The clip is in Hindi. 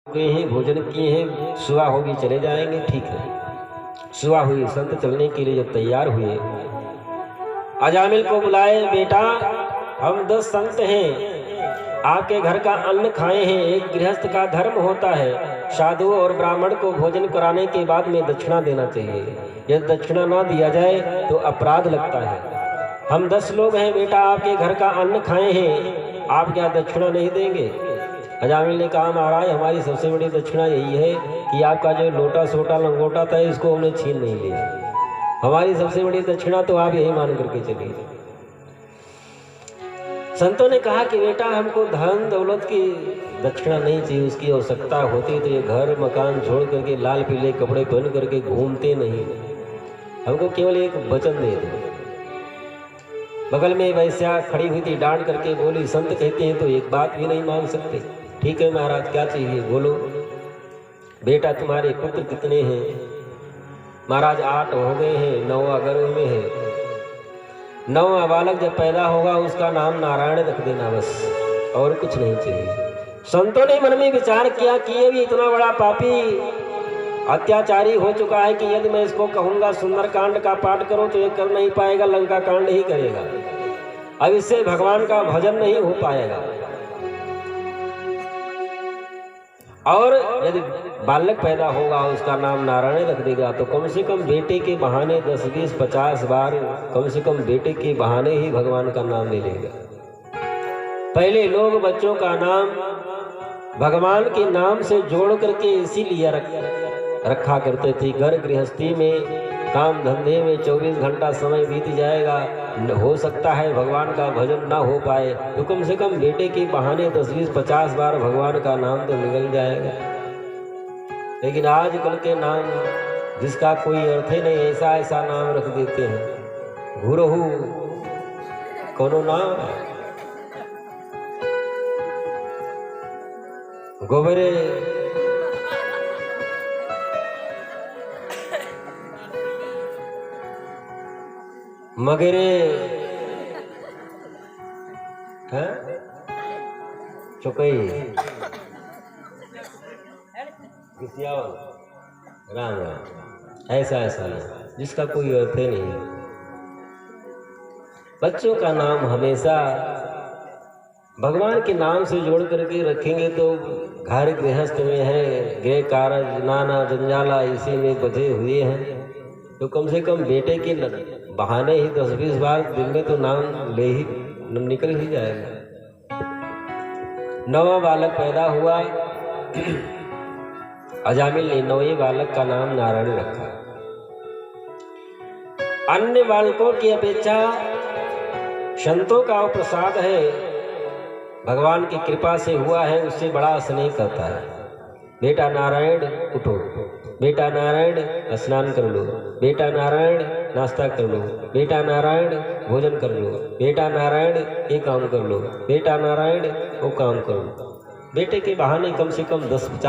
गए हैं, भोजन किए हैं, सुबह होगी चले जाएंगे, ठीक है। सुबह हुई, संत चलने के लिए जब तैयार हुए, अजामिल को बुलाए, बेटा हम 10 संत हैं, आपके घर का अन्न खाए हैं। एक गृहस्थ का धर्म होता है, साधु और ब्राह्मण को भोजन कराने के बाद में दक्षिणा देना चाहिए। यदि दक्षिणा ना दिया जाए तो अपराध लगता है। हम 10 लोग हैं बेटा, आपके घर का अन्न खाए हैं, आप क्या दक्षिणा नहीं देंगे? अजामिल ने कहा, महाराज हमारी सबसे बड़ी दक्षिणा यही है कि आपका जो लोटा सोटा लंगोटा था इसको हमने छीन नहीं लिया। हमारी सबसे बड़ी दक्षिणा तो आप यही मान करके चलिए। संतों ने कहा कि बेटा हमको धन दौलत की दक्षिणा नहीं चाहिए, उसकी आवश्यकता होती तो ये घर मकान छोड़ करके लाल पीले कपड़े पहन करके घूमते नहीं, हमको केवल एक वचन दे दो। बगल में वैश्या खड़ी हुई थी, डांट करके बोली, संत कहते हैं तो एक बात भी नहीं मान सकते। ठीक है महाराज, क्या चाहिए बोलो। बेटा तुम्हारे पुत्र कितने हैं? महाराज 8 हो गए हैं, 9वां गर्भ में है। 9वां बालक जब पैदा होगा उसका नाम नारायण रख देना, बस और कुछ नहीं चाहिए। संतों ने मन में विचार किया कि ये भी इतना बड़ा पापी अत्याचारी हो चुका है कि यदि मैं इसको कहूंगा सुंदरकांड का पाठ करो तो ये कर नहीं पाएगा, लंका कांड ही करेगा। अब इससे भगवान का भजन नहीं हो पाएगा। और यदि बालक पैदा होगा उसका नाम नारायण रख देगा तो कम से कम बेटे के बहाने 10, 20, 50 बार कम से कम बेटे के बहाने ही भगवान का नाम ले लेगा। पहले लोग बच्चों का नाम भगवान के नाम से जोड़ करके इसीलिए रखा करते थे। घर गृहस्थी में काम धंधे में 24 घंटा समय बीत जाएगा, हो सकता है भगवान का भजन ना हो पाए, तो कम से कम बेटे के बहाने 10, 20, 50 बार भगवान का नाम तो निकल जाएगा। लेकिन आजकल के नाम जिसका कोई अर्थ ही नहीं, ऐसा ऐसा नाम रख देते हैं। गुरहु कोनो नाम, गोबरे, मगरे, चुकई, राम राम, ऐसा ऐसा नहीं जिसका कोई अर्थ ही नहीं। बच्चों का नाम हमेशा भगवान के नाम से जोड़ करके रखेंगे तो घर गृहस्थ में है, गृह कार्य नाना जंजाला इसी में बधे हुए हैं, तो कम से कम बेटे के बहाने ही 10-20 बार दिन में तो नाम ले ही निकल ही जाएगा। 9वां बालक पैदा हुआ, अजामिल ने 9वें बालक का नाम नारायण रखा। अन्य बालकों की अपेक्षा संतों का प्रसाद है, भगवान की कृपा से हुआ है, उससे बड़ा स्नेह करता है। बेटा नारायण उठो, बेटा नारायण स्नान कर लो, बेटा नारायण नाश्ता कर लो, बेटा नारायण भोजन कर लो, बेटा नारायण ये काम कर लो, बेटा नारायण वो काम कर लो। बेटे के बहाने कम से कम 10-50